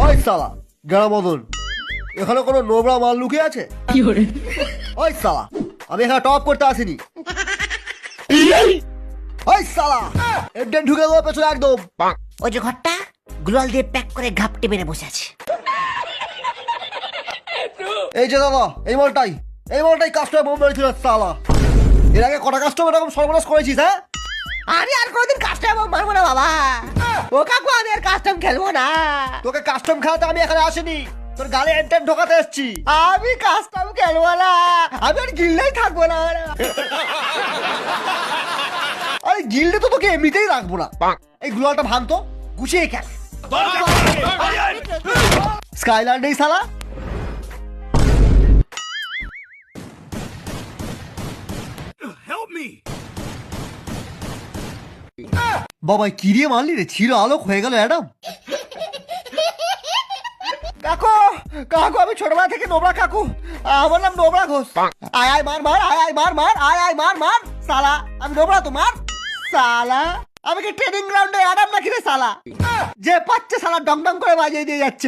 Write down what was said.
ওই সালা গ্রামদন, এখানে কোনো নোবরা মাল লুকিয়ে আছে? ওই সালা, আমি এখানে টপ করতে আসিনি। ওই সালা, এডেন ঢুকে দেবো পেছনে একদম। ওই যে ঘরটা গ্লোয়াল দিয়ে প্যাক করে ঘাপটে মেরে বসে আছে। এই যে দাদা, এই মালটাই কাস্টমার বোম মেরেছিল সালা। এর আগে কটা কাস্টমার এরকম সর্বনাশ করেছিস? হ্যাঁ, আমি আর কোনোদিন কাস্টম মারবো না বাবা। ও কাকু, আমি আর কাস্টম খেলবো না। তোকে কাস্টম খেলাতে আমি এখানে আসিনি, তোর গালে এন্টেন ঢোকাতে এসেছি। আমি কাস্টম খেলবো না, আমি আর গিল্ডেই থাকবো না। আরে গিল্ডে তো তোকে এমনিতেই রাখবো না। এই গ্লোয়ালটা ভাঙতো, গুছিয়ে খেল। স্কাইলার নেই সালা। বাবা কি দিয়ে মারলি রে? ছিল আলোক হয়ে গেল অ্যাডাম। কাকু কাকু, আমি ছোটবেলা থেকে নোবরা কাকু, আমার নাম নোবরা ঘোষ। আয় আয় মার মার, আয় আয় মার মার, আয় আয় মার মার সালা। আমি নোবরা তো মার সালা। আমি কি ট্রেনিং গ্রাউন্ডে অ্যাডাম নাকি রে সালা, যে পাচ্ছে সালা ডং ডং করে বাজিয়ে দিয়ে যাচ্ছে।